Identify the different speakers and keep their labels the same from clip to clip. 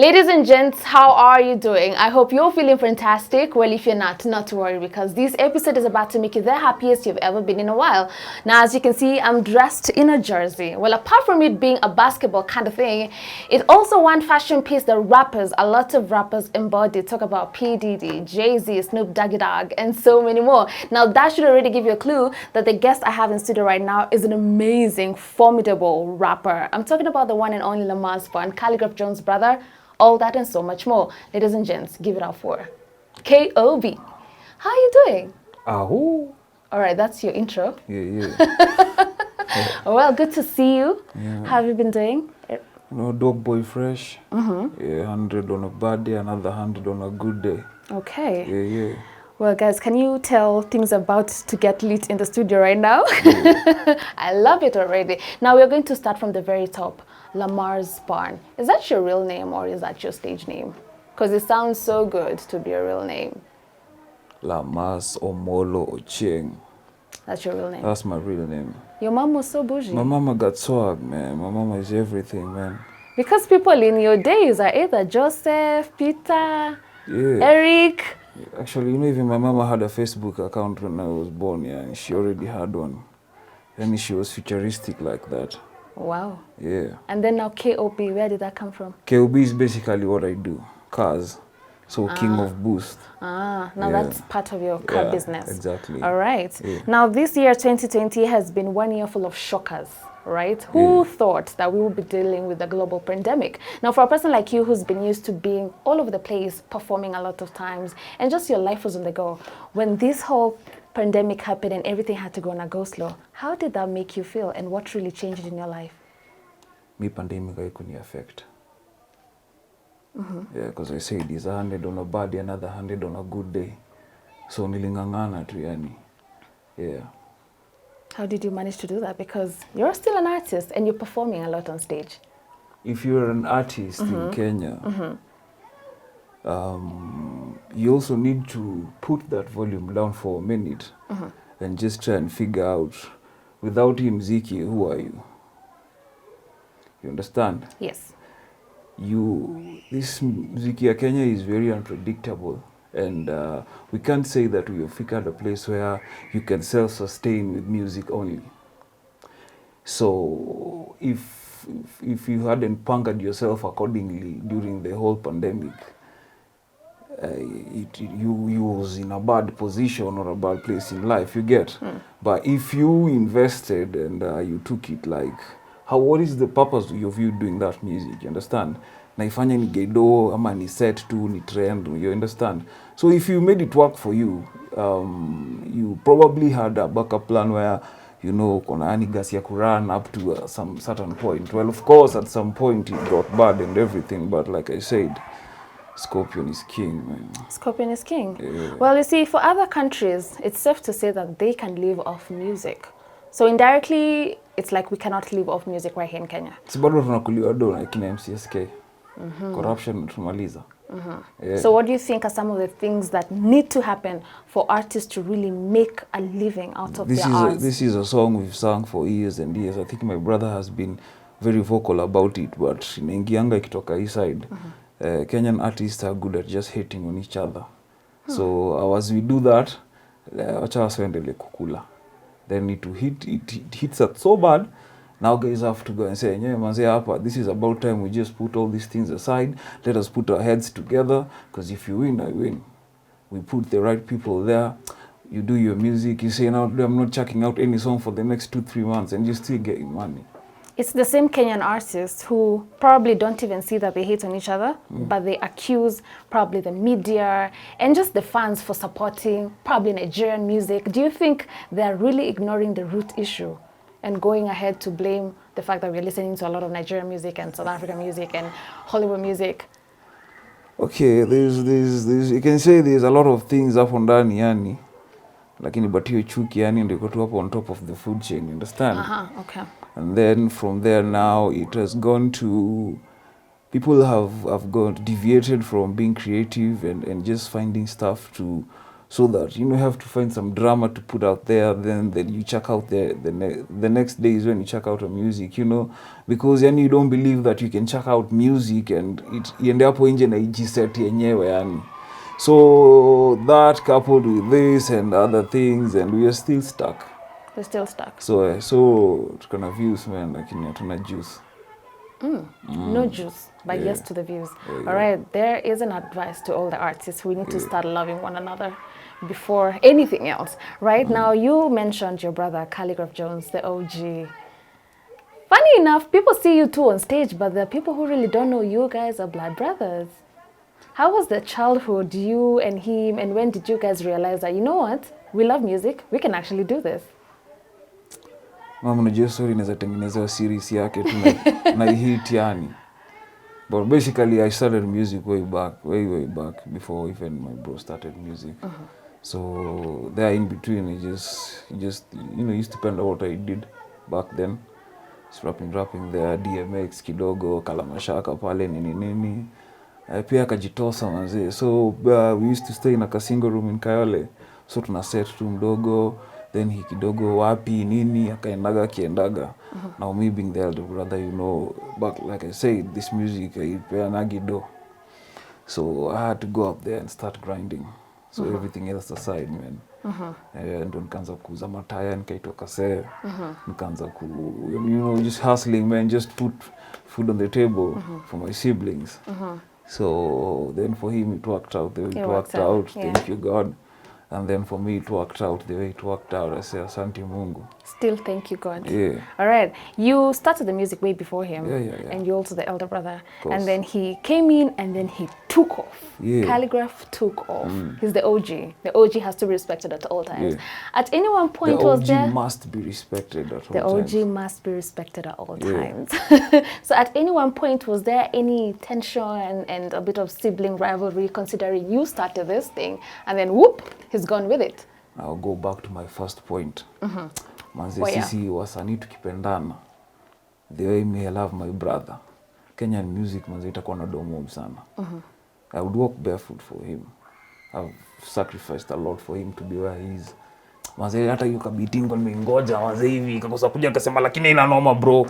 Speaker 1: Ladies and gents, how are you doing? I hope you're feeling fantastic. Well, if you're not to worry, because this episode is about to make you the happiest you've ever been in a while. Now, as you can see, I'm dressed in a jersey. Well, apart from it being a basketball kind of thing, it's also one fashion piece that a lot of rappers embody. Talk about P. Diddy, Jay-Z, Snoop Doggy Dogg, and so many more. Now, that should already give you a clue that the guest I have in studio right now is an amazing, formidable rapper. I'm talking about the one and only Lamaz and Khaligraph Jones' brother. All that and so much more. Ladies and gents, give it up for K.O.B. How are you doing?
Speaker 2: Ahoo.
Speaker 1: All right, that's your intro.
Speaker 2: Yeah.
Speaker 1: Well, good to see you.
Speaker 2: Yeah.
Speaker 1: How have you been doing?
Speaker 2: Dog boy fresh. Yeah, 100 on a bad day, another 100 on a good day.
Speaker 1: Okay.
Speaker 2: Yeah.
Speaker 1: Well, guys, can you tell things about to get lit in the studio right now? Yeah. I love it already. Now, we're going to start from the very top. Lamar's Barn. Is that your real name or is that your stage name? Because it sounds so good to be a real name.
Speaker 2: Lamaz, Omolo, Ocheng.
Speaker 1: That's your real name?
Speaker 2: That's my real name.
Speaker 1: Your mom was so bougie.
Speaker 2: My mama got swag, man. My mama is everything, man.
Speaker 1: Because people in your days are either Joseph, Peter, Eric.
Speaker 2: Actually, even my mama had a Facebook account when I was born, yeah, and she already had one. And she was futuristic like that.
Speaker 1: Wow.
Speaker 2: Yeah.
Speaker 1: And then now K.O.B., where did that come from?
Speaker 2: K.O.B. is basically what I do. Cars. So King of Boost.
Speaker 1: Now that's part of your car business.
Speaker 2: Exactly.
Speaker 1: All right.
Speaker 2: Yeah.
Speaker 1: Now this year, 2020, has been 1 year full of shockers, right? Who thought that we would be dealing with a global pandemic? Now for a person like you who's been used to being all over the place, performing a lot of times, and just your life was on the go, when this whole pandemic happened and everything had to go on a go slow, how did that make you feel and what really changed in your life?
Speaker 2: Me pandemic haikuni affect. Yeah, because I said it's 100 on a bad day, another 100 on a good day. So nilingangana tu yani. Yeah.
Speaker 1: How did you manage to do that? Because you're still an artist and you're performing a lot on stage.
Speaker 2: If you're an artist in Kenya, you also need to put that volume down for a minute and just try and figure out, without him mziki, who are you? You understand?
Speaker 1: Yes.
Speaker 2: This mziki ya Kenya is very unpredictable, and we can't say that we have figured a place where you can self-sustain with music only. So if you hadn't punkered yourself accordingly during the whole pandemic, you was in a bad position or a bad place in life, you get. But if you invested and you took it like, what is the purpose of you doing that music, you understand? Naifanya ni gedo, ama ni set tu, ni trend, you understand? So if you made it work for you, you probably had a backup plan where, you know, kona ani gas ya kuran up to some certain point. Well, of course, at some point it got bad and everything, but like I said, Scorpion is king, man.
Speaker 1: Scorpion is king.
Speaker 2: Yeah.
Speaker 1: Well, you see, for other countries, it's safe to say that they can live off music. So indirectly, it's like we cannot live off music right here in Kenya.
Speaker 2: Sibado tunakuliwa do na kina MCSK. Corruption tumaliza.
Speaker 1: So what do you think are some of the things that need to happen for artists to really make a living out of their art?
Speaker 2: This is a song we've sung for years and years. I think my brother has been very vocal about it, but inaingianga ikitoka hii side. Kenyan artists are good at just hating on each other. So as we do that, wacha wasendele kukula. Then it hits us so bad. Now guys have to go and say, yeah, manze hapa, this is about time we just put all these things aside. Let us put our heads together, because if you win, I win. We put the right people there. You do your music. You say, now I'm not checking out any song for the next 2-3 months, and you're still getting money.
Speaker 1: It's the same Kenyan artists who probably don't even see that they hate on each other, but they accuse probably the media and just the fans for supporting probably Nigerian music. Do you think they're really ignoring the root issue and going ahead to blame the fact that we're listening to a lot of Nigerian music and South African music and Hollywood music?
Speaker 2: Okay, there's you can say there's a lot of things up on ndani yani, lakini but hiyo chuki yani ndio iko up on top of the food chain, you understand?
Speaker 1: Okay.
Speaker 2: And then from there now it has gone to, people have deviated from being creative and just finding stuff to so that you have to find some drama to put out there, then you check out the next day is when you check out a music, because you don't believe that you can check out music and iende hapo nje na ijiset yenyewe yani. So that coupled with this and other things, and we are still stuck.
Speaker 1: We're still stuck.
Speaker 2: So tukana views man, lakini hatuna juice.
Speaker 1: No juice, but yes to the views. All right, there is an advice to all the artists. We need to start loving one another before anything else. Right now, you mentioned your brother, Khaligraph Jones, the OG. Funny enough, people see you two on stage, but the people who really don't know you guys are blood brothers. How was the childhood, you and him, and when did you guys realize that, you know what, we love music, we can actually do this?
Speaker 2: Mama unajua story inaweza tengeneza series yake tu na hit yani. But basically I started music way back before even my bro started music. So there in between it just used to depend on what I did back then. Just rapping there, DMX kidogo, Kalamashaka pale nini. Pia akajitosa manze. So we used to stay in a single room in Kayole. So tuna set tu mdogo, then he kidogo wapi nini akaendaga kiendaga. Now me being the elder brother, but like I said, this music ipeanagi do. So I had to go up there and start grinding. So everything else aside, man. Ndo nikaanza kuuza mataya, nikaitoka see. Nikaanza just hustling, man, just put food on the table for my siblings. So then for him it worked out the way it worked out. Thank you God. And then for me, it worked out the way it worked out. I say, Asante Mungu.
Speaker 1: Still, thank you, God.
Speaker 2: Yeah.
Speaker 1: All right. You started the music way before him.
Speaker 2: Yeah.
Speaker 1: And you're also the elder brother. And then he came in and then he took off.
Speaker 2: Yeah.
Speaker 1: Khaligraph took off. He's the OG. The OG has to be respected at all times. Yeah. At any one point
Speaker 2: the
Speaker 1: was there...
Speaker 2: The OG must be respected at all times.
Speaker 1: The OG must be respected at all times. So at any one point, was there any tension and a bit of sibling rivalry, considering you started this thing and then whoop, he's gone with it?
Speaker 2: I'll go back to my first point. Manze sisi wasanii tukipendana, the way me I love my brother, Kenyan music manze itakuwa na domo sana. I would walk barefoot for him. I've sacrificed a lot for him to be where he is. Manze hata hiyo kabitingo nimengoja manze hivi kakosa kuja akasema lakini ina noma bro.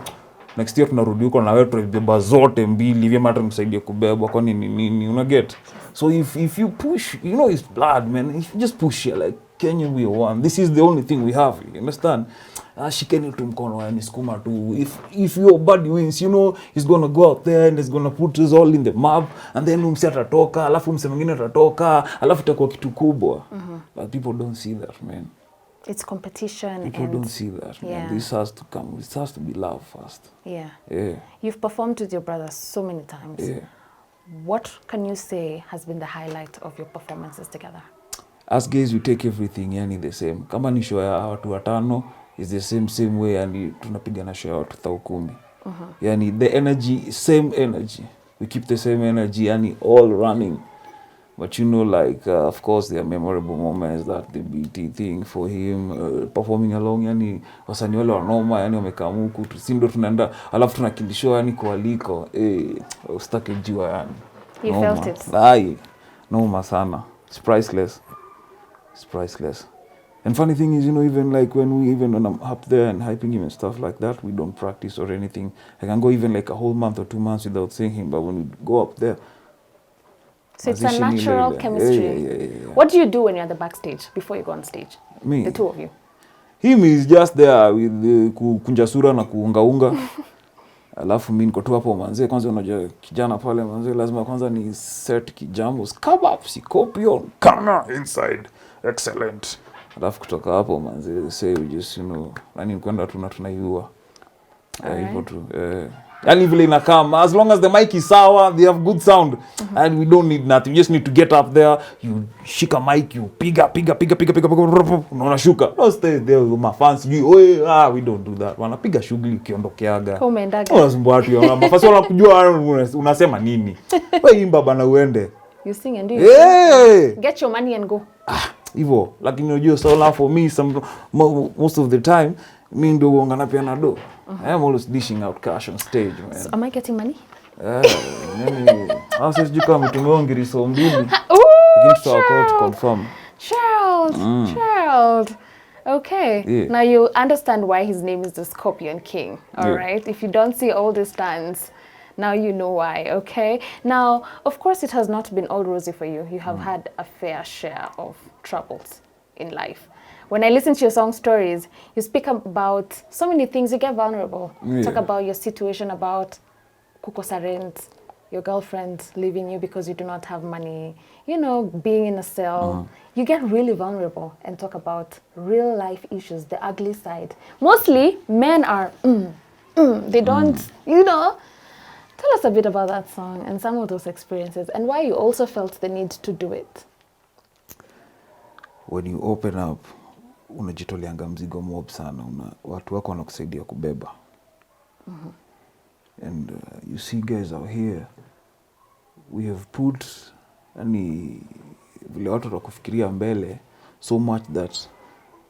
Speaker 2: Next year tunarudi huko na wewe tubeba zote mbili hivi hata msaidie kubeba kwa nini una get. So if you push, it's blood man. If you just push it like Kenyan we one. This is the only thing we have. You understand? Shikeni tu mkono yani sukuma tu. If your body wins, he's going to go out there and he's going to put us all in the map, and then mse atatoka, alafu mse mwingine atatoka, alafu itakuwa kitu kubwa. But people don't see that, man.
Speaker 1: It's competition.
Speaker 2: People don't see that, man. This has to come. This has to be love first.
Speaker 1: Yeah.
Speaker 2: Yeah.
Speaker 1: You've performed with your brother so many times.
Speaker 2: Yeah.
Speaker 1: What can you say has been the highlight of your performances together?
Speaker 2: As gays, we take everything yani the same. Kama ni show ya watu watano, is the same way yani tunapiga na show ya watu 10,000. Yani the energy, same energy. We keep the same energy yani all running. But of course there are memorable moments, that the BT thing for him, performing along yani wasanii wale wanoma yani wamekamuku sindo tunaenda alafu tunakindishow yani kualiko ustake jua yani.
Speaker 1: You felt it?
Speaker 2: Ai, noma sana. It's priceless. And funny thing is, even like when I'm up there and hyping him and stuff like that, we don't practice or anything. I can go even like a whole month or 2 months without seeing him, but when we go up there,
Speaker 1: so it's a natural chemistry.
Speaker 2: Yeah.
Speaker 1: What do you do when you're at the backstage before you go on stage?
Speaker 2: Me?
Speaker 1: The two of you?
Speaker 2: Him is just there with kunja sura na kuunga. Alafu mimi niko tu hapo manze, kwanza unajua kijana pale manze lazima kwanza ni set kijambo, come up, scorpion, kana inside. Excellent. Alafu kutoka hapo manze say we just yani kwenda tunaiua. Hivyo tu. Yani vile inakaa, as long as the mic is sour, they have good sound, and we don't need nothing. You just need to get up there, you shika mic, you piga, unaona shuka. Don't stay there with my fans. We don't do that. Wanapiga shughuli ukiondokeaga.
Speaker 1: Umeendaga.
Speaker 2: Unasumbua watu ya mafasi wanakujua unasema nini. Wewe imba bana uende.
Speaker 1: You sing and do get your money and go.
Speaker 2: Hivyo, lakini unajua so for me most of the time mimi ndio uongana pia na do. I'm always dishing out cash on stage, man.
Speaker 1: So am I getting money?
Speaker 2: Sijui kama tumeongea so mbili. Lakini tutakuwa to confirm.
Speaker 1: Gerald, Gerald. Okay.
Speaker 2: Yeah.
Speaker 1: Now you understand why his name is the Scorpion King. All
Speaker 2: Yeah.
Speaker 1: right. If you don't see all these stands, now you know why. Okay. Now, of course, it has not been all rosy for you. You have had a fair share of troubles in life. When I listen to your song stories, you speak about so many things. You get vulnerable.
Speaker 2: Yeah.
Speaker 1: Talk about your situation, about kukosa rent, your girlfriend leaving you because you do not have money, you know, being in a cell. You get really vulnerable and talk about real life issues, the ugly side. Mostly, men are, they don't, you know. Tell us a bit about that song and some of those experiences and why you also felt the need to do it.
Speaker 2: When you open up, unajitoleanga mzigo mob sana. Watu wako wanakusaidia kubeba. And you see guys out here, we have put vile watu wakufikiria mbele so much that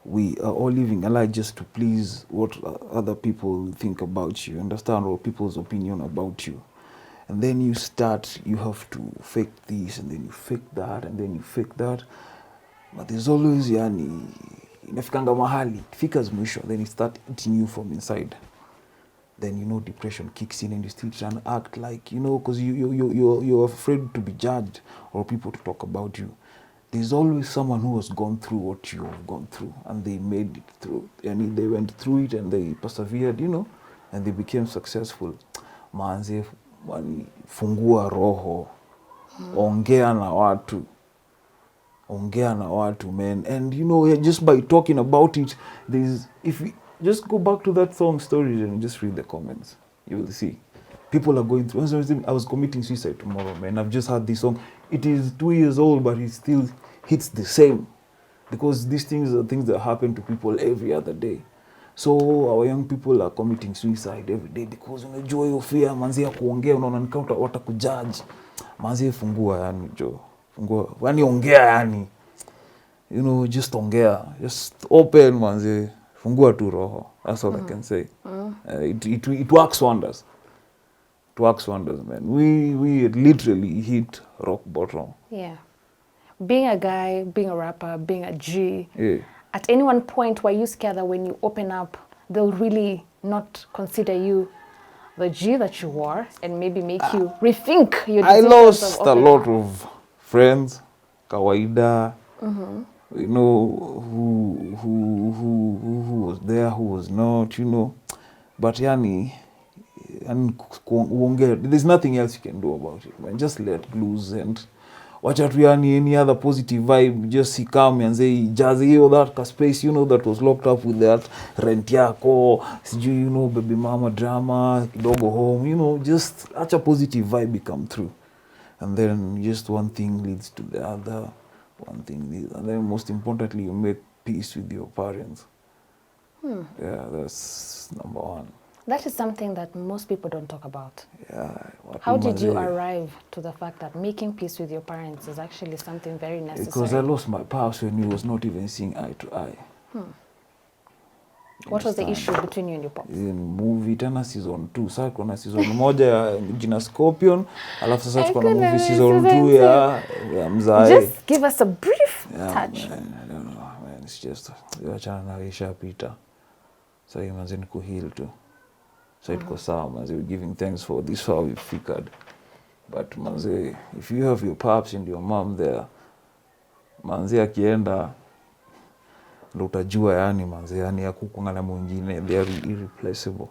Speaker 2: we are all living a life just to please what other people think about you, understand, or people's opinion about you. And then you have to fake this, and then you fake that, and then you fake that. But there's always, inafikanga mahali, fika's mwisho, then it start eating you from inside. Then, you know, depression kicks in and you still try and act like, you know, because you're afraid to be judged or people to talk about you. There's always someone who has gone through what you have gone through and they made it through. And they went through it and they persevered, you know, and they became successful. Manze, fungua roho. Ongea na watu. Ongea na watu, man. And, you know, just by talking about it, just go back to that song story and just read the comments. You will see. People are going through. I was committing suicide tomorrow, man. I've just heard this song. It is 2 years old, but it still hits the same. Because these things are things that happen to people every other day. So our young people are committing suicide every day because unajua hiyo fear, manzi ya kuongea, unaona nikauta watakujudge. Manzi fungua yani, jo. Fungua. Wani ongea yani. You know, just ongea. Just open, manzi. Fungua tu roho. That's all I can say. It works wonders. It works wonders, man. We literally hit rock bottom.
Speaker 1: Yeah. Being a guy, being a rapper, being a G,
Speaker 2: Yeah.
Speaker 1: at any one point were you scared that when you open up, they'll really not consider you the G that you were and maybe make you rethink your
Speaker 2: I
Speaker 1: decisions
Speaker 2: lost
Speaker 1: of
Speaker 2: a
Speaker 1: opening
Speaker 2: lot
Speaker 1: up?
Speaker 2: of friends, kawaida, you know, who was there, who was not, you know. But yani there's nothing else you can do about it, man. Just let loose and wacha tu yani any other positive vibe just come and say jazi hiyo that space, you know, that was locked up with that rent yako, sijui, you know, baby mama drama, kidogo home, you know, just acha positive vibe come through. And then just one thing leads to the other, one thing leads, and then most importantly, you make peace with your parents. Yeah, that's number one.
Speaker 1: That is something that most people don't talk about.
Speaker 2: Yeah.
Speaker 1: How did you arrive to the fact that making peace with your parents is actually something very necessary?
Speaker 2: Because I lost my pops when we was not even seeing eye to eye.
Speaker 1: What was the issue between you and your pops?
Speaker 2: In movie tena season 2. Sasa kuna season moja ya jina Scorpion, alafu sasa tuko na movie season 2 ya Mzae.
Speaker 1: Just give us a brief touch.
Speaker 2: Man, I don't know, man. It's just achana na ishapita. Sasa so, manzi ni kuheal tu. So it goes sawa, manzi, we're giving thanks for this far we've figured. But manzi, if you have your pops and your mom there, manzi akienda ndo utajua yani, manzi, yani hakukuanga na mwingine, they are irreplaceable.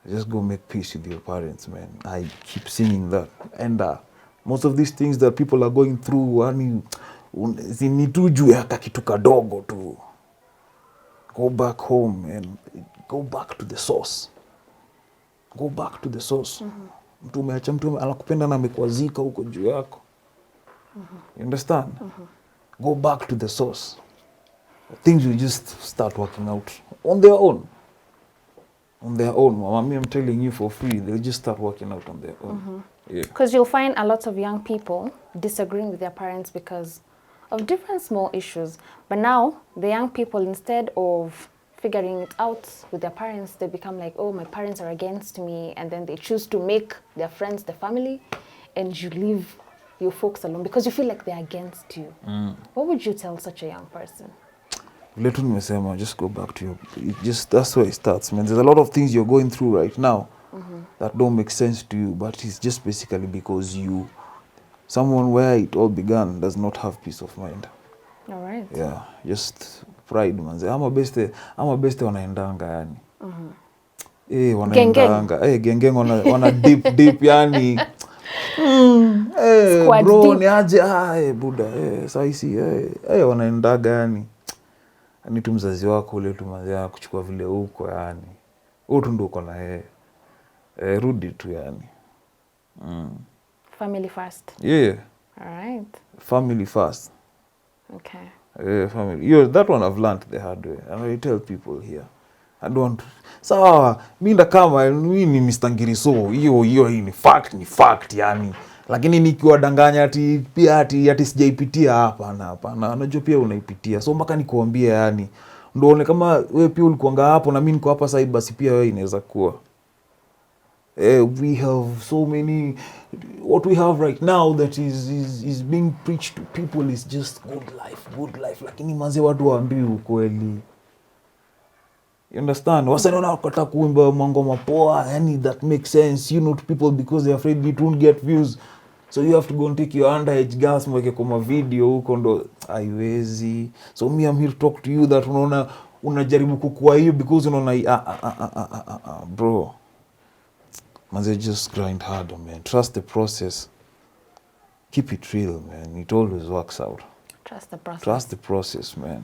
Speaker 2: Just go make peace with your parents, man. I keep singing that. And most of these things that people are going through, yani ni tu juu ya kitu kadogo tu. Go back home and go back to the source. Go back to the source. Mtu umeacha mtu anakupenda na amekwazika huko juu yako. You understand? Go back to the source. Things will just start working out on their own. On their own. Mama, I'm telling you for free, they'll just start working out on their own. Yeah.
Speaker 1: Because you'll find a lot of young people disagreeing with their parents because of different small issues. But now, the young people, instead of figuring it out with their parents, they become like, oh, my parents are against me. And then they choose to make their friends the family. And you live your folks alone because you feel like they're against you. What would you tell such a young person?
Speaker 2: Let me say, just go back to you. That's where it starts, man. There's a lot of things you're going through right now that don't make sense to you, but it's just basically because someone where it all began does not have peace of mind.
Speaker 1: All right.
Speaker 2: Yeah, just pride, man. I'm a best wanaendanga yani. Wanaendanga. Gengeng wana deep yani. Bro, deep. Ni aje buda. Saisi wanaendaga yani. Ni tu mzazi wako ule tu mazia kuchukua vile huko yani. Wewe tu ndio uko na rudi tu yani.
Speaker 1: Family first.
Speaker 2: Yeah.
Speaker 1: All right.
Speaker 2: Family first.
Speaker 1: Okay.
Speaker 2: Family. That one I've learned the hard way. And I tell people here. I don't. Sawa, mimi kama mimi ni Mr. Ngiriso, hiyo ni fact yani. Lakini nikiwadanganya ati pia ati sijaipitia hapa. Unajua pia unaipitia. So mpaka nikuambia yani. Ndio one kama wewe pia ulikuanga hapo na mimi niko hapa sasa basi pia wewe inaweza kuwa. We have so many. What we have right now that is being preached to people is just good life. Lakini manze watu waambiwi ukweli. You understand? Wasana wanakata kuimba mangoma poa, yani that makes sense, to people because they're afraid it won't get views. So you have to go and take your underage girls mweke kwa video huko ndo haiwezi. So I'm here to talk to you that unaona unajaribu kukua hiyo because unaona bro. Manze just grind hard, man. Trust the process. Keep it real, man. It always works out. Trust the process, man.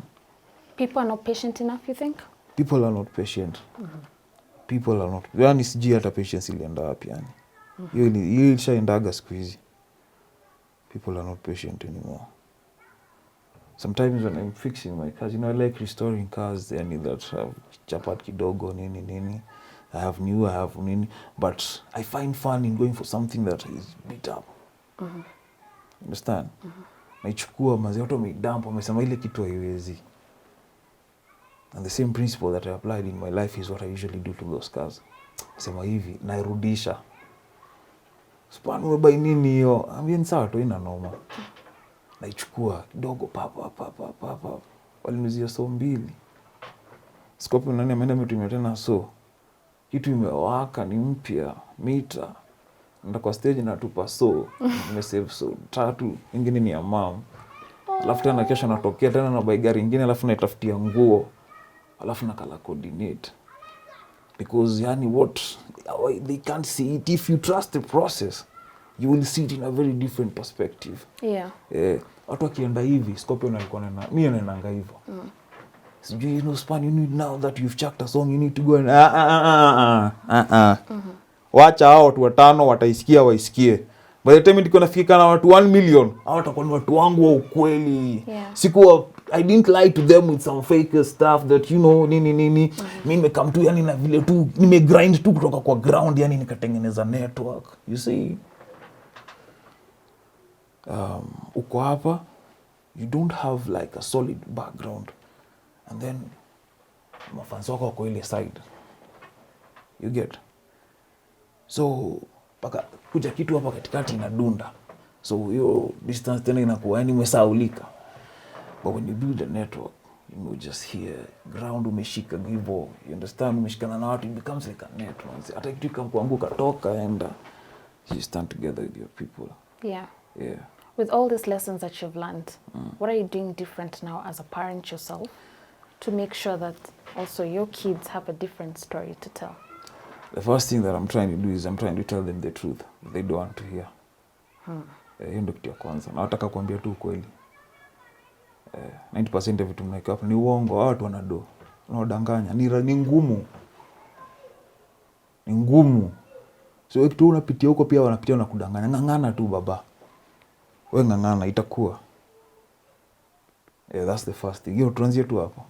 Speaker 1: People are not patient enough, you think?
Speaker 2: People are not patient. People are not. Yani sijui hata patience ilienda wapi yani. Hiyo ilishaendaga siku hizi. People are not patient anymore. Sometimes when I'm fixing my cars, I like restoring cars yani that have chapat kidogo nini. I have nini, but I find fun in going for something that is beat up. Understand? Naichukua mazi watu wameidump wamesema ile kitu haiwezi. And the same principle that I applied in my life is what I usually do to those cars. Sema hivi, nairudisha. Span umebai nini hiyo? Ambia ni sawa tu ina noma. Naichukua kidogo papa. Walinuzia so 2. Scope nani ameenda mtumia tena so. Kitu imewaka ni mpya, mita. Nenda kwa stage natupa so. Nimesave so 3, ingine ni ya mom. Alafu tena kesho natokea tena na buy gari ingine alafu naitafutia nguo. Alafu nakala coordinate. Because yani they can't see it. If you trust the process, you will see it in a very different perspective.
Speaker 1: Yeah.
Speaker 2: Watu wakienda hivi, Scorpion alikuwa mimi naendanga hivyo. Sijui Span, you need now that you've chucked a song, you need to go and Wacha hao watu 5 wataisikia waisikie. By the time niko nafika na watu 1 million, hao watakuwa ni watu wangu wa ukweli.
Speaker 1: Yeah.
Speaker 2: I didn't lie to them with some fake stuff that nini. Mimi nimekam tu yani na vile tu nimegrind tu kutoka kwa ground yani nikatengeneza network. You see? Uko hapa, you don't have like a solid background. And then mafans wako kwa ile side. You get? So paka kuja kitu hapa katikati inadunda. So hiyo distance tena inakuwa yani umesaulika. But when you build a network, just hear ground umeshika hivyo, you understand, umeshikana na watu, it becomes like a network. Hata kitu kama kuanguka toka and you stand together with your people.
Speaker 1: Yeah.
Speaker 2: Yeah.
Speaker 1: With all these lessons that you've learned, what are you doing different now as a parent yourself to make sure that also your kids have a different story to tell?
Speaker 2: The first thing that I'm trying to do is I'm trying to tell them the truth they don't want to hear. Hiyo ndio kitu ya kwanza. Na nataka kuambia tu ukweli. 90% of vitu mnaika hapo ni uongo, watu wanado. Unaodanganya. Ni ngumu. Ni ngumu. So wewe kitu unapitia huko pia wanapitia na kudanganya. Ngangana tu baba. Wewe ngangana itakuwa. That's the first thing. Hiyo tuanzie tu hapo.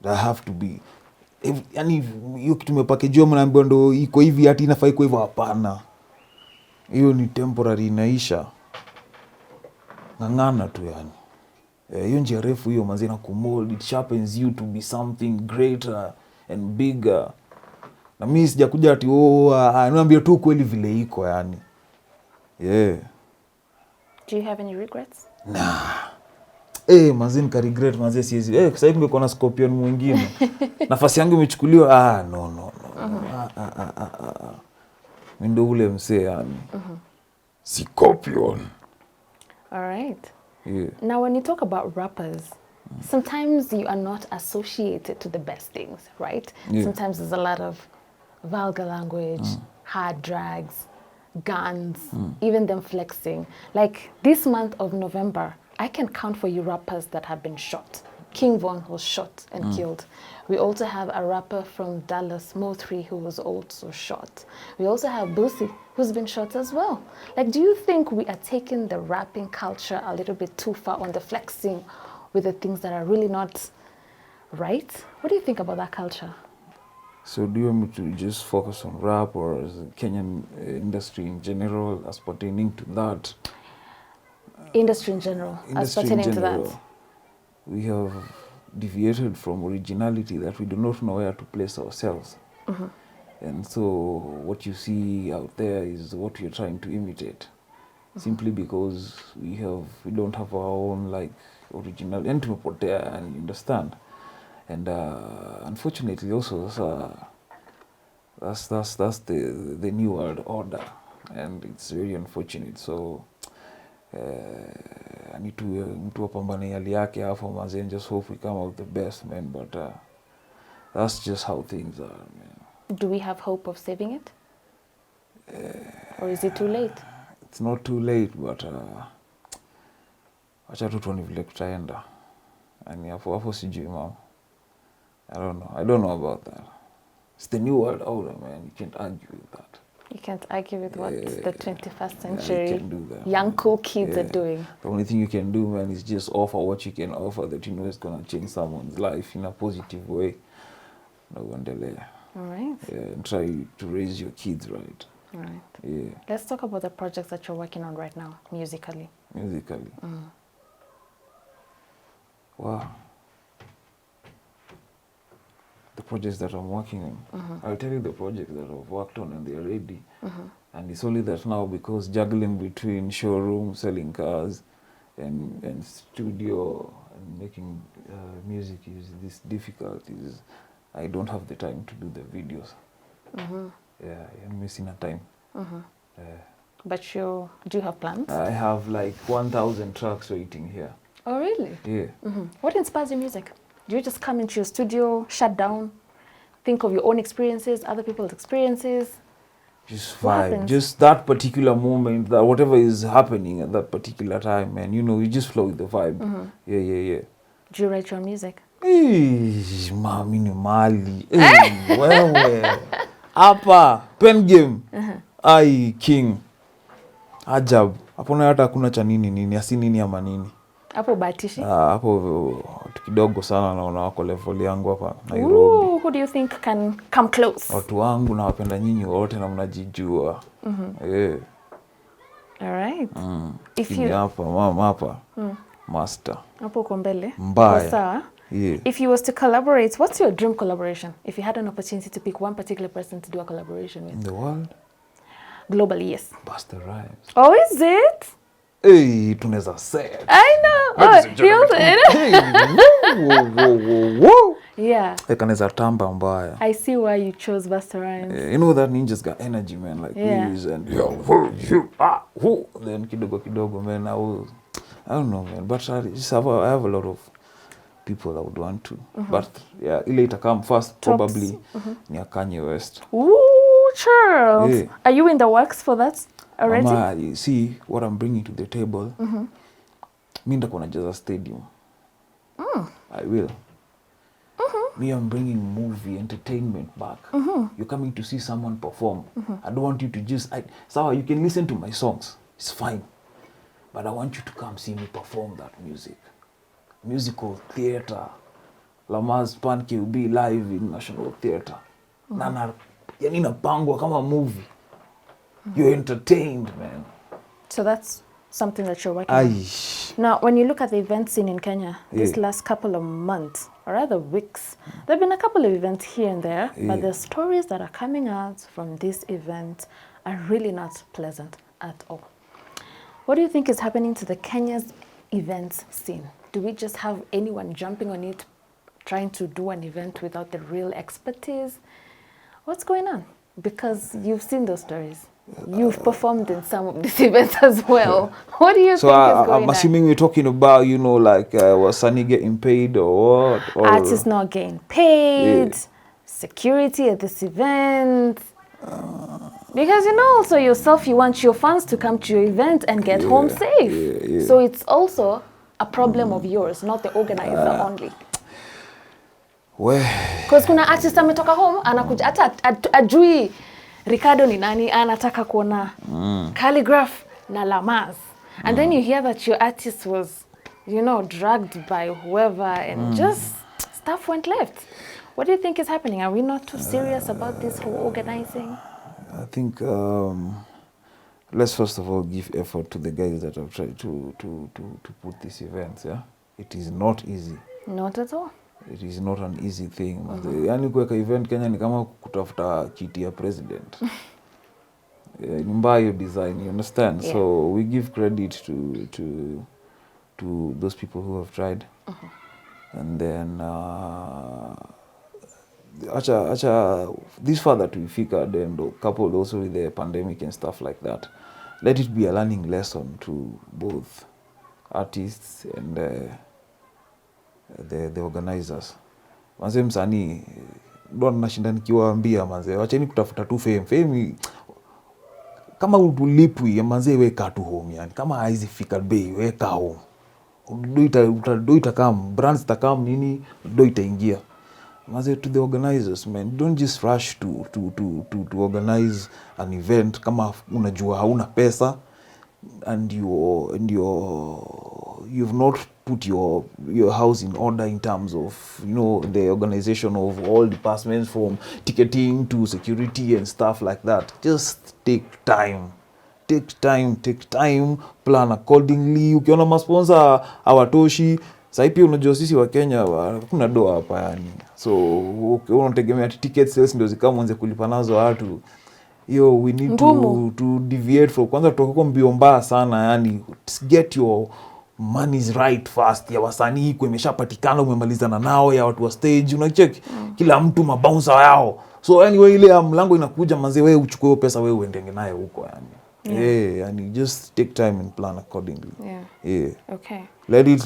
Speaker 2: There have to be yani hiyo kitu tumepakejwa mnaambiwa ndo iko hivi hata inafaa iko hivyo hapana. Hiyo ni temporary inaisha. Ngangana tu yani. Hiyo njia refu hiyo manzi na kumold, it sharpens you to be something greater and bigger. Na mimi sijakuja ati niambie tu kweli vile iko yani. Yeah.
Speaker 1: Do you have any regrets?
Speaker 2: Mazee nika-regret mazee siwezi. Sasa hivi niko na Scorpion mwingine. Nafasi yangu imechukuliwa. No. Mimi ndo ule msee yani. Scorpion.
Speaker 1: All right.
Speaker 2: Yeah.
Speaker 1: Now, when you talk about rappers, sometimes you are not associated to the best things, right?
Speaker 2: Yeah.
Speaker 1: Sometimes there's a lot of vulgar language, hard drags, guns, even them flexing. Like this month of November, I can count for you rappers that have been shot. King Von was shot and killed. We also have a rapper from Dallas, Mo3, who was also shot. We also have Boosie, who's been shot as well. Like, do you think we are taking the rapping culture a little bit too far on the flexing with the things that are really not right? What do you think about that culture?
Speaker 2: So do you want me to just focus on rap or as the Kenyan industry in general as pertaining to that?
Speaker 1: Industry in general, as pertaining to that.
Speaker 2: We have deviated from originality that we do not know where to place ourselves. And so what you see out there is what we are trying to imitate. Simply because we don't have our own like original and tumepotea, and you understand. And unfortunately also that's the new world order, and it's very unfortunate. So I need to mtu apambane hali yake hapo mazee, and just hope we come out the best, man. But that's just how things are, man.
Speaker 1: Do we have hope of saving it? Or is it too late?
Speaker 2: It's not too late, but acha tu tuone vile kutaenda. And hapo sijui mama. I don't know about that. It's the new world order, man. You can't argue with that.
Speaker 1: You can't argue with what the 21st century
Speaker 2: you can do that,
Speaker 1: young cool kids are doing.
Speaker 2: The only thing you can do, man, is just offer what you can offer that you know is going to change someone's life in a positive way. All
Speaker 1: right.
Speaker 2: And try to raise your kids right.
Speaker 1: All right.
Speaker 2: Yeah.
Speaker 1: Let's talk about the projects that you're working on right now, musically.
Speaker 2: Musically. Wow. The projects that I'm working on. I'll tell you the projects that I've worked on and they're ready. And it's only that now because juggling between showroom, selling cars, and studio and making music is this difficult. I don't have the time to do the videos. Yeah, I'm missing a time.
Speaker 1: But do you have plans?
Speaker 2: I have like 1,000 tracks waiting here.
Speaker 1: Oh, really?
Speaker 2: Yeah.
Speaker 1: What inspires your music? Do you just come into your studio, shut down, think of your own experiences, other people's experiences?
Speaker 2: Just
Speaker 1: What
Speaker 2: vibe.
Speaker 1: happens?
Speaker 2: Just that particular moment, that whatever is happening at that particular time, man. You know, you just flow with the vibe. Yeah.
Speaker 1: Do you write your own music?
Speaker 2: Mami ni mali. Wewe. Hapa, pen game. Ai, king. Ajab. Hapo na hata hakuna cha nini, asi nini ama nini.
Speaker 1: Hapo batishi?
Speaker 2: Hapo kidogo sana naona wako level yangu hapa Nairobi.
Speaker 1: Ooh, who do you think can come close?
Speaker 2: Watu wangu na wapenda nyinyi wote na mnajijua. Yeah.
Speaker 1: All right. If
Speaker 2: Kimi
Speaker 1: you
Speaker 2: hapa, mama hapa. Master.
Speaker 1: hapo uko mbele.
Speaker 2: Mbaya.
Speaker 1: Uko sawa?
Speaker 2: Yeah.
Speaker 1: If you was to collaborate, what's your dream collaboration? If you had an opportunity to pick one particular person to do a collaboration with.
Speaker 2: In the world?
Speaker 1: Globally, yes.
Speaker 2: Busta Rhymes.
Speaker 1: Oh, is it?
Speaker 2: Hey, tunaweza set.
Speaker 1: I know.
Speaker 2: Ladies
Speaker 1: Oh,
Speaker 2: and
Speaker 1: he also,
Speaker 2: Whoa.
Speaker 1: yeah.
Speaker 2: Kanaweza tamba mbaya.
Speaker 1: I see why you chose Busta Rhymes.
Speaker 2: You know that ninja's got energy, man, like
Speaker 1: Yeah.
Speaker 2: this, and then kidogo, man, I don't know, man, but I have a lot of people I would want to, but yeah, ile itakam first probably ni Kanye West.
Speaker 1: Ooh, Charles.
Speaker 2: Yeah.
Speaker 1: Are you in the works for that already?
Speaker 2: Mama, you see what I'm bringing to the table. Mi ndakuwa najaza stadium. I will. Me, I'm bringing movie entertainment back. You're coming to see someone perform. I don't want you to just... So you can listen to my songs. It's fine. But I want you to come see me perform that music. Musical theater. Lamaz Panke will be live in National Theater. Yani napangwa kama movie. You're entertained, man.
Speaker 1: So that's something that you're working on. Now, when you look at the event scene in Kenya, this last couple of months, or rather weeks, there have been a couple of events here and there, but the stories that are coming out from this event are really not pleasant at all. What do you think is happening to the Kenya's events scene? Do we just have anyone jumping on it, trying to do an event without the real expertise? What's going on? Because you've seen those stories. You've performed in some of these events as well. What do you think is going on?
Speaker 2: I'm assuming we're talking about, you know, like was Sunny getting paid or what? Or
Speaker 1: Artists not getting paid, security at this event. Because you know also yourself, you want your fans to come to your event and get home safe. So it's also a problem of yours, not the organizer only. Because kuna artist ametoka home, anakuja hata ajui Ricardo ni nani, anataka kuona Khaligraph na Lamaz. And then you hear that your artist was, you know, dragged by whoever and just stuff went left. What do you think is happening? Are we not too serious about this whole organizing?
Speaker 2: I think let's first of all give effort to the guys that have tried to put these events. Yeah, it is not easy.
Speaker 1: Not at all.
Speaker 2: It is not an easy thing. Yani kuweka event Kenya ni kama kutafuta kiti ya president. Ni mbaya design, you understand?
Speaker 1: Yeah.
Speaker 2: So we give credit to those people who have tried. And then this further to Ifika, then coupled also with the pandemic and stuff like that, let it be a learning lesson to both artists and the organizers. Manze msanii ndo nashinda nikiwaambia manze wacheni kutafuta tu fame kama utulipwi manze weka tu home, yani kama haizi fika bei weka home, do itakam brands takam nini do itaingia manze. To the organizers, man, don't just rush to organize an event kama unajua hauna pesa and you've not put your house in order in terms of, you know, the organization of all departments from ticketing to security and stuff like that. Just take time, plan accordingly. Ukiona masponsor hawatoshi, sasa pia unajua sisi wa Kenya kuna doa hapa yani, so unategemea ticket sales ndio zikaanze kulipa nazo watu. Yo, we need to deviate from kwanza tutoke mbio mbaya sana, yani get your money's right fast. Ya wasanii kwa imeshapatikana, umemalizana nao, ya watu wa stage unacheck kila mtu mabouncer yao, so anyway ile mlango inakuja manze, wewe uchukue hiyo pesa, wewe uendenge nayo huko yani. Yani just take time and plan accordingly.
Speaker 1: Okay,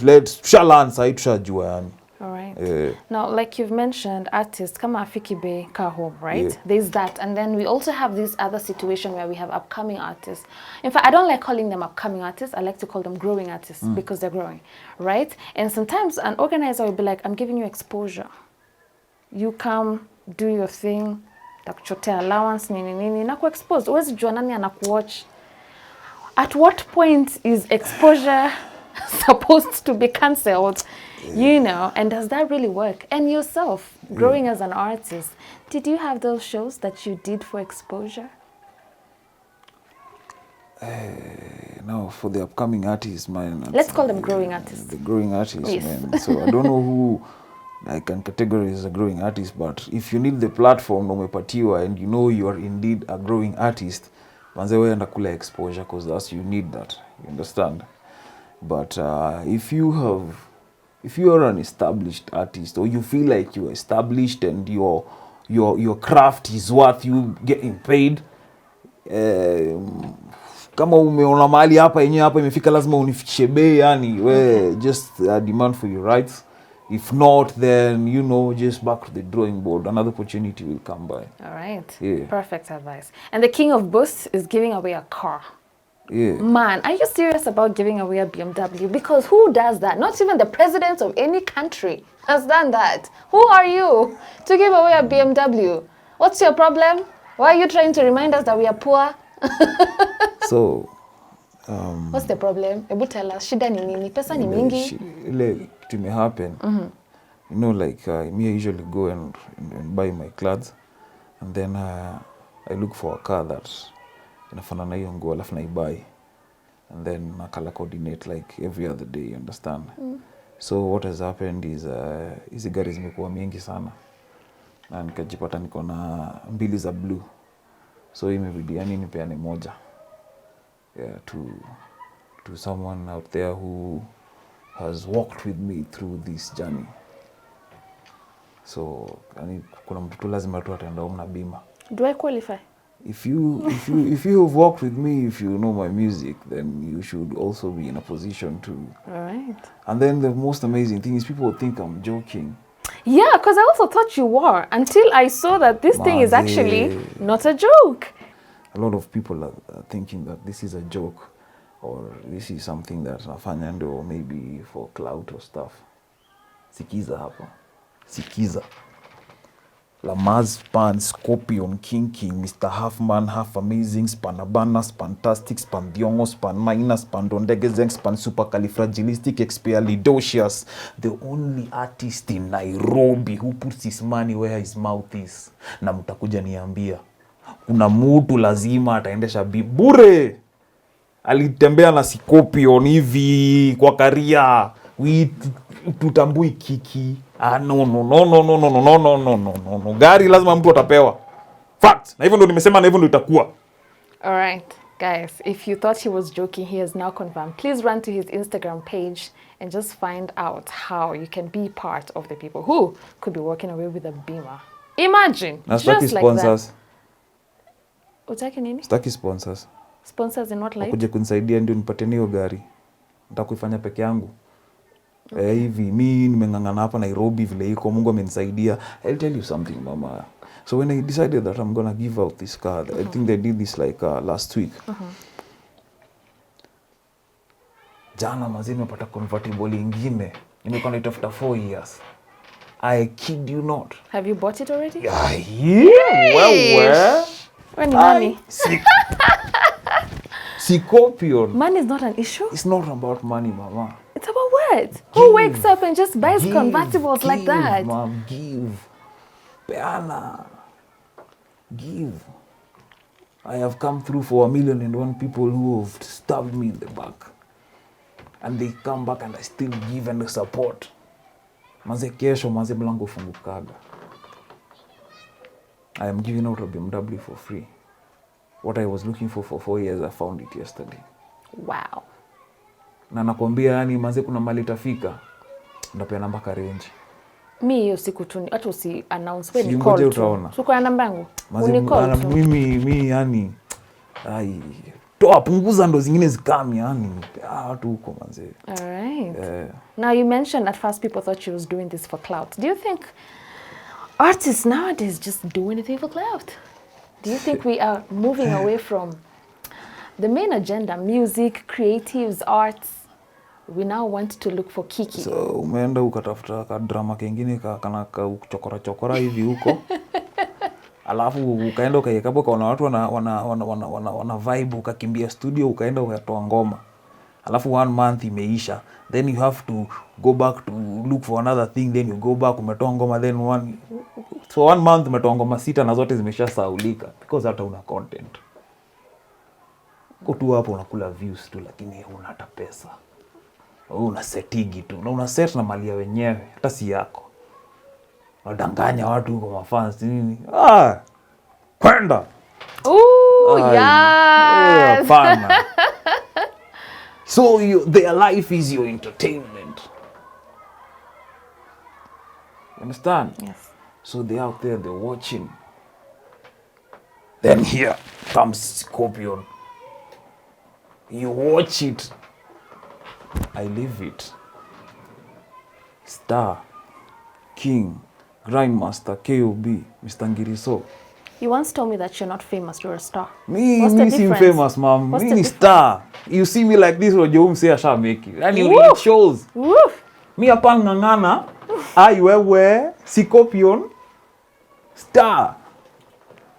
Speaker 2: let's shalan side tushajua yani.
Speaker 1: All right. Now, like you've mentioned, artists, kama afiki be ka home, right? There's that. And then we also have this other situation where we have upcoming artists. In fact, I don't like calling them upcoming artists. I like to call them growing artists because they're growing, right? And sometimes an organizer will be like, I'm giving you exposure. You come, do your thing, takuchotea allowance, nini, na ku-expose. Uwezi jua nani anakuwatch. At what point is exposure supposed to be cancelled? You know, and does that really work? And yourself, growing as an artist, did you have those shows that you did for exposure?
Speaker 2: No, for the upcoming artists, man.
Speaker 1: Let's call them growing artists.
Speaker 2: The growing artists,
Speaker 1: yes.
Speaker 2: Man. So I don't know who I can categorize as a growing artist, but if you need the platform umepatiwa and you know you are indeed a growing artist, manze wewe enda kula exposure because that's you need that. You understand? But if you are an established artist or you feel like you're established and your craft is worth you getting paid, kama umeona mali hapa yenyewe hapa imefika lazima unifikishe bei yani, we just demand for your rights. If not, then, you know, just back to the drawing board. Another opportunity will come by.
Speaker 1: All right. Perfect advice. And the king of boosts is giving away a car. Man, are you serious about giving away a BMW? Because who does that? Not even the president of any country has done that. Who are you to give away a BMW? What's your problem? Why are you trying to remind us that we are poor?
Speaker 2: So,
Speaker 1: what's the problem? Ebu tell us, shida ni nini? Pesa ni mingi?
Speaker 2: It may happen. You know, like me, I usually go and buy my clothes, and then I look for a car that inafanana hiyo nguo alafu naibuy, and then nakala coordinate like every other day, you understand? So what has happened is hizi gari zimekuwa mingi sana na nikajipata niko na mbili za blue, so imebidi yani nipeane moja to someone out there who has walked with me through this journey. So kuna mtu tu lazima tu ataenda na bima.
Speaker 1: Do I qualify?
Speaker 2: If you have walked with me, if you know my music, then you should also be in a position to.
Speaker 1: All right.
Speaker 2: And then the most amazing thing is people think I'm joking.
Speaker 1: Yeah, because I also thought you were until I saw that this thing is actually not a joke.
Speaker 2: A lot of people are thinking that this is a joke, or this is something that nafanya ndo maybe for clout or stuff. Sikiza hapa. Sikiza. Lamaz, Span, Scorpion, King, Mr. Half Man, Half Amazing, Spanabana, Spantastic, Spandiongo, Span Minor, Spandondegezeng, Span Supercalifragilistic, Expialidocious, the only artist in Nairobi who puts his money where his mouth is. Na mtakuja niambia, kuna mtu lazima ataendesha bure. Alitembea na Scorpion hivi kwa Karia. Tutambui kiki. No. Gari lazima mtu atapewa. Fact. Na hivyo ndo nimesema, na hivyo ndo itakuwa.
Speaker 1: All right, guys, if you thought he was joking, he has now confirmed. Please run to his Instagram page and just find out how you can be part of the people who could be walking away with a beamer. Imagine, just like
Speaker 2: sponsors.
Speaker 1: that. Utaki nini?
Speaker 2: Staki sponsors.
Speaker 1: Sponsors in what light?
Speaker 2: Wakuje kunisaidia ndio nipate niyo gari. Nataka kuifanya peke yangu. Hivi mimi nimengangana hapa Nairobi vile iko, Mungu amenisaidia. I'll tell you something, mama. So when I decided that I'm going to give out this car, I think they did this like last week. Jana mazee nimepata convertible ingine. Nimekuwa naitafuta 4 years. I kid you not.
Speaker 1: Have you bought it already?
Speaker 2: Yeah. Well.
Speaker 1: When money?
Speaker 2: Scorpion.
Speaker 1: Money is not an issue?
Speaker 2: It's not about money, mama.
Speaker 1: It's about what? Who wakes up and just buys convertibles like that?
Speaker 2: Mom, give. Peana. Give. I have come through for 1,000,001 people who have stabbed me in the back. And they come back and I still give and support. Manze kesho, manze mlango fungukaga. I am giving out a BMW for free. What I was looking for 4 years, I found it yesterday.
Speaker 1: Wow.
Speaker 2: Na nakwambia yani manze kuna mali tafika. Ndapeana mpaka range.
Speaker 1: Mi hiyo siku tu hata usi announce when
Speaker 2: Si
Speaker 1: you call
Speaker 2: utaona.
Speaker 1: tu. Uko na namba yangu? Unicall tu.
Speaker 2: Mimi yani toa punguza ndo zingine zikami yani. Watu huko manze.
Speaker 1: All right. Now you mentioned at first people thought she was doing this for clout. Do you think artists nowadays just do anything for clout? Do you think we are moving away from the main agenda, music, creatives, arts? We now want to look for kiki.
Speaker 2: So umeenda ukatafuta ka drama kingine kana chokora hivi huko. Alafu ukaenda ukaiweka hapo kwa watu wana vibe, ukakimbia studio ukaenda ukatoa ngoma. Alafu 1 month imeisha. Then you have to go back to look for another thing, then you go back umetoa ngoma, then so 1 month umetoa ngoma 6 na zote zimeshasaulika because hata una content. Kutu hapo unakula views tu lakini huna hata pesa. Una setigi tu. Na una set na mali ya wenyewe hata si yako. Unadanganya watu huko mafans nini? Kwenda.
Speaker 1: Ooh, yes.
Speaker 2: Fun. So their life is your entertainment. You understand?
Speaker 1: Yes.
Speaker 2: So they're out there, they're watching. Then here comes Scorpion. You watch it. I live it. Star, King, Grindmaster, KOB, Mr. Ngiriso.
Speaker 1: You once told me that you're not famous, you're a star.
Speaker 2: Me
Speaker 1: difference?
Speaker 2: famous, ma'am. Me star. You see me like this, or you say I shall make it. And it shows.
Speaker 1: Woof.
Speaker 2: Me upon ngangana. Wewe, Scorpion, star.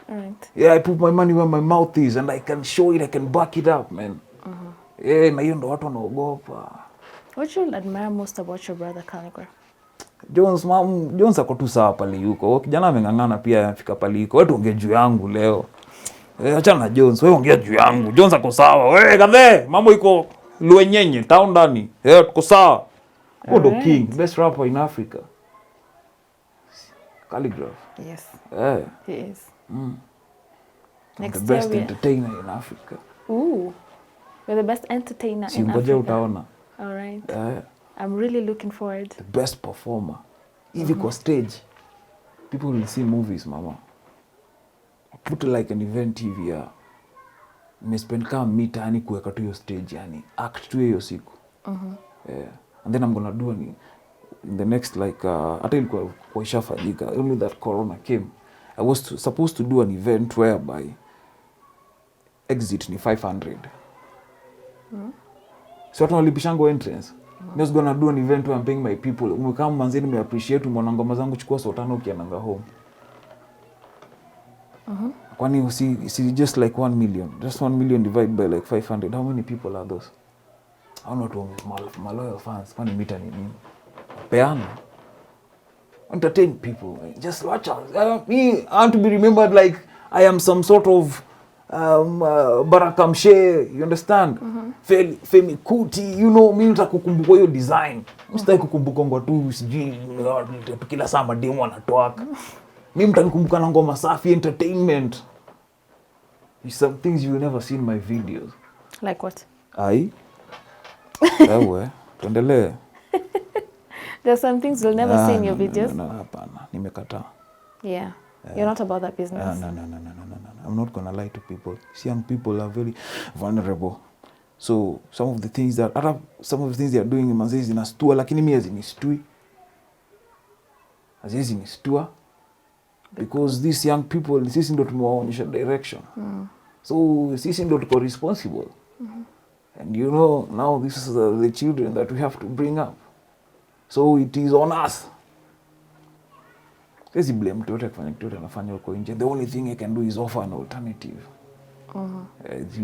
Speaker 1: All right.
Speaker 2: Yeah, I put my money where my mouth is and I can show it, I can back it up, man. Na hiyo ndo watu wanaogopa.
Speaker 1: What you admire most about your brother Khaligraph?
Speaker 2: Jones ako tu sawa pale yuko. Kijana amengangana pia afika pale yuko. Wewe ongea juu yangu leo. Achana na Jones, wewe ongea juu yangu. Jones ako sawa. Wewe kadhe, mambo iko luenyenye town ndani. Tuko sawa. Odo King, best rapper in Africa. Khaligraph.
Speaker 1: Yes.
Speaker 2: He
Speaker 1: is.
Speaker 2: Next the best entertainer in Africa.
Speaker 1: Ooh. You're the best entertainer
Speaker 2: Si
Speaker 1: in
Speaker 2: ngoja
Speaker 1: Africa.
Speaker 2: utaona.
Speaker 1: All right. I'm really looking forward.
Speaker 2: The best performer. Hivi kwa stage. People will see movies, mama. Put like an event hivi ya. Nimespend kama mitaani kuweka tu hiyo stage, yani act tu hiyo siku. And then I'm gonna do in the next like hata ilikuwa kwa ishafanyika, only that corona came. I was supposed to do an event whereby exit ni 500. So watu walipishango entrance. I was gonna do an event where I'm paying my people. Umekama manzeni me appreciate mwana ngoma zangu chukua so 5 ukiananga home. Kwani usi just like 1 million. Just 1 million divided by like 500. How many people are those? I don't know, my loyal fans. Kwani mita ni nini? Peana. Entertain people. Just watch out. Me, I want to be remembered like I am some sort of Barakamshe, you understand? Femi Kuti, you know, mimi nitakukumbuka hiyo design. Msitaki kukumbuka ngoma tu sijui kila saa mademo anatoaka. Mimi mtanikumbuka na ngoma safi, entertainment. Some things you will never see in my videos.
Speaker 1: Like what?
Speaker 2: Ai. Ewe, tuendelee.
Speaker 1: There's some things you'll never see in your videos.
Speaker 2: No, hapana. Nimekataa.
Speaker 1: Yeah. You're not about that business.
Speaker 2: No. I'm not gonna lie to people. See, young people are very vulnerable. So some of the things they are doing manzi zinastua, lakini mimi hazinistui. Hazinistua. Because these young people, sisi ndo tumewaonyesha direction. So sisi ndo tuko responsible. And you know, now this is the children that we have to bring up. So it is on us. Kasi blame mtu yote kufanya kitu yote anafanya huko nje. The only thing I can do is offer an alternative.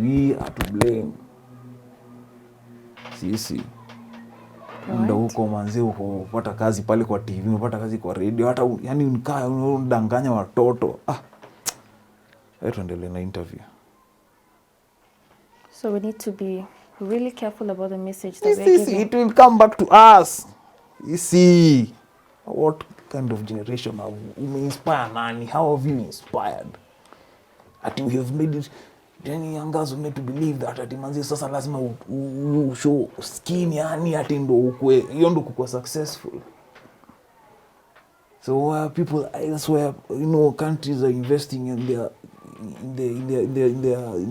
Speaker 2: We are to blame. Sisi. Ndio huko manzi huko upata kazi pale kwa TV, upata kazi kwa radio, hata yani unikaa unadanganya watoto. Tuendelee na interview.
Speaker 1: So we need to be really careful about the message that we're giving.
Speaker 2: It will come back to us. You see, what kind of generation have you inspired, Nani? How have you inspired? That you have made it, then young girls were made to believe that at manzi sasa lazima show skin, yani ati ndo ukwe, hiyo ndo kukuwa successful. So people elsewhere, you know, countries are investing in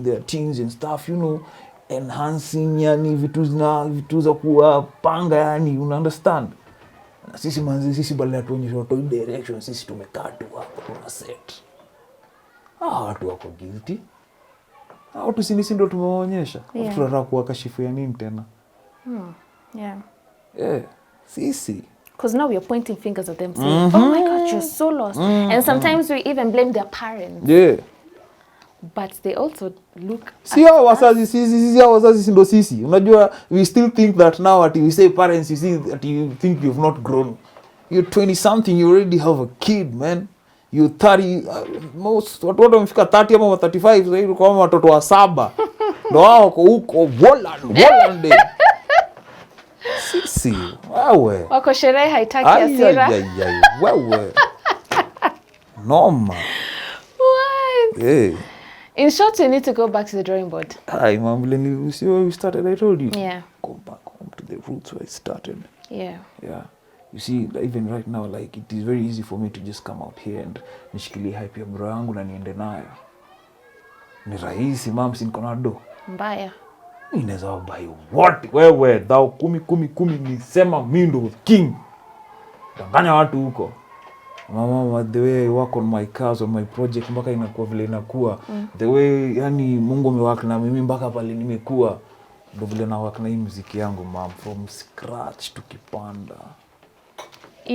Speaker 2: their teens and stuff, you know, enhancing yani vitu za kuwapanga yani, you understand? Na sisi manzi sisi bali atuonyesha to direction, sisi tumekaa tu hapo tuna set. Watu wako guilty. Watu sisi ndo tumewaonyesha. Tunataka kuwakashifu ya nini tena? Yeah. Sisi.
Speaker 1: Because now we are pointing fingers at them saying, oh my God, you're so lost. And sometimes we even blame their parents.
Speaker 2: Yeah.
Speaker 1: But they also look
Speaker 2: hao wazazi ndo sisi. Unajua, we still think that now at we say parents, you see that you think you've not grown. You're 20 something, you already have a kid, man. You 30, most watoto wamefika 30 ama 35, sasa hivi kama watoto wa 7. Ndio wao wako huko Holland. Sisi, wewe.
Speaker 1: wako sherehe haitaki hasira.
Speaker 2: Wewe. Noma.
Speaker 1: What?
Speaker 2: Yeah.
Speaker 1: In short, you need to go back to the drawing board.
Speaker 2: Hi, Mom. You see where we started? I told you.
Speaker 1: Yeah.
Speaker 2: Go back home to the roots where it started.
Speaker 1: Yeah.
Speaker 2: You see, even right now, like, it is very easy for me to just come out here and nishikilie hype ya bro yangu na niende nayo. Ni rahisi, mom, si niko na do.
Speaker 1: Mbaya.
Speaker 2: Inaweza buy what? Wewe, thou 10 nisema mimi ndo king. Danganya watu huko. Mama, the way I work on my cars, on my project, mpaka inakuwa vile inakuwa. The way, yani, Mungu amewak na mimi mpaka pale nimekuwa. Ndo vile na work na hii muziki yangu, mom, from scratch to kipanda.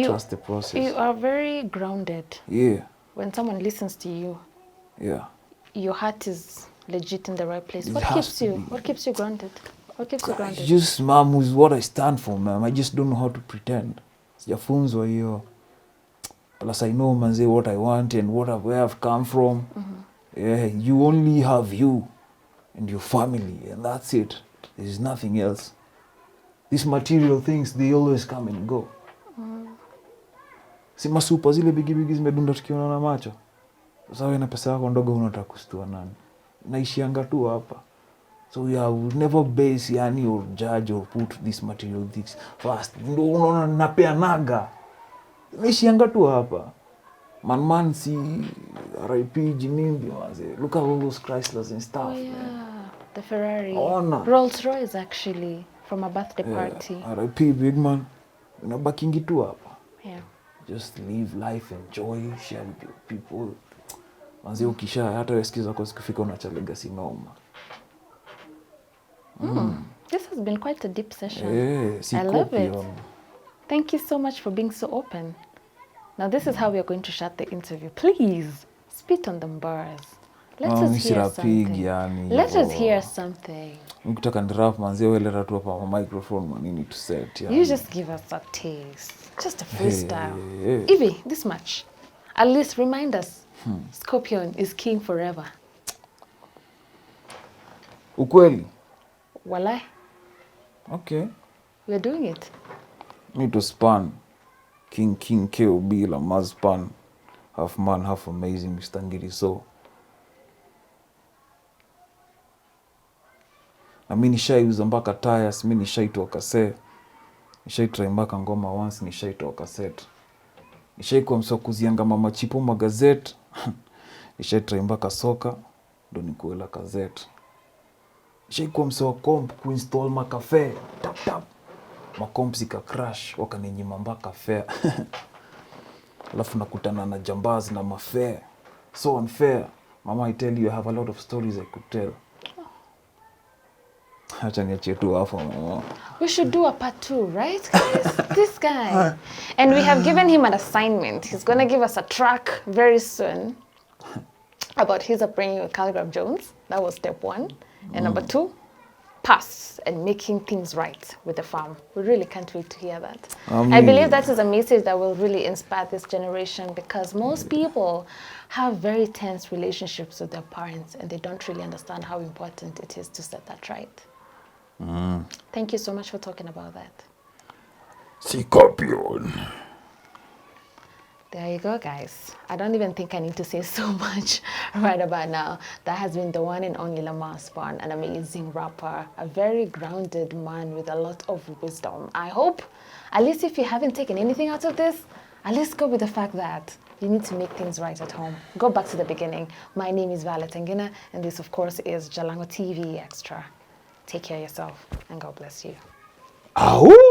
Speaker 2: Trust the process.
Speaker 1: You are very grounded.
Speaker 2: Yeah.
Speaker 1: When someone listens to you, your heart is legit in the right place. What keeps you grounded? What keeps you grounded?
Speaker 2: Just, mom, is what I stand for, ma'am. I just don't know how to pretend. Sijafunzwa hiyo. Plus I know, manze, what I want and where I've come from. Yeah, you only have you and your family, and that's it. There's nothing else. These material things, they always come and go. Si masupa zile bigi zimedunda tukiona na macho. Sasa wewe na pesa yako ndogo unataka kustua nani? Naishianga tu hapa. So we will never base yani or judge or put this material this first. Ndio unaona napeanaga. Nishianga tu hapa. Man si RIP Jinimbi manze. Look at all those Chryslers and stuff.
Speaker 1: Oh yeah,
Speaker 2: man.
Speaker 1: the Ferrari.
Speaker 2: Ona.
Speaker 1: Rolls Royce actually from a birthday party.
Speaker 2: RIP big man. Unabakingi tu hapa.
Speaker 1: Yeah.
Speaker 2: Just live life, enjoy, share with your people. Manze ukisha hata wesikiza kwa sikufika unacha legacy noma.
Speaker 1: This has been quite a deep session.
Speaker 2: I
Speaker 1: love it. Thank you so much for being so open. Now this is how we are going to shut the interview. Please spit on them bars. Let us hear something. Let us hear something.
Speaker 2: Ukitaka ndirap manze wewe leta tu hapa microphone manini to set.
Speaker 1: You just give us a taste. Just a freestyle. Evie, this much. At least remind us. Scorpion is king forever.
Speaker 2: Ukweli?
Speaker 1: Walai.
Speaker 2: Okay.
Speaker 1: We're doing it.
Speaker 2: Me to span. King KOB, Lamaz span. Half man, half amazing, Mr. Ngiri so. Na mimi nishaiuza mpaka tires, mimi nishaitoa cassette. Nishaitry mpaka ngoma once, nishaitoa cassette. Nishaikuwa mswa kuzianga mama chipo magazette. Nishaitry mpaka soka, ndo nikuela cassette. Nishaikuwa mswa comp kuinstall makafe, tap. Makomp zika crash, wakaninyima mpaka fare. Alafu nakutana na jambaz na mafare. So unfair. Mama, I tell you, I have a lot of stories I could tell. Acha niachie tu hapo mama.
Speaker 1: We should do a part 2, right guys? This guy. And we have given him an assignment. He's going to give us a track very soon about his upbringing with Khaligraph Jones. That was step 1. And number 2, pass and making things right with the farm. We really can't wait to hear that. I believe that is a message that will really inspire this generation, because most people have very tense relationships with their parents and they don't really understand how important it is to set that right. Thank you so much for talking about that.
Speaker 2: Scorpion.
Speaker 1: There you go, guys. I don't even think I need to say so much right about now. That has been the one and only Lamar Spawn, an amazing rapper, a very grounded man with a lot of wisdom. I hope, at least if you haven't taken anything out of this, at least go with the fact that you need to make things right at home. Go back to the beginning. My name is Violet Ngina, and this, of course, is Jalango TV Extra. Take care of yourself, and God bless you.
Speaker 2: Ow!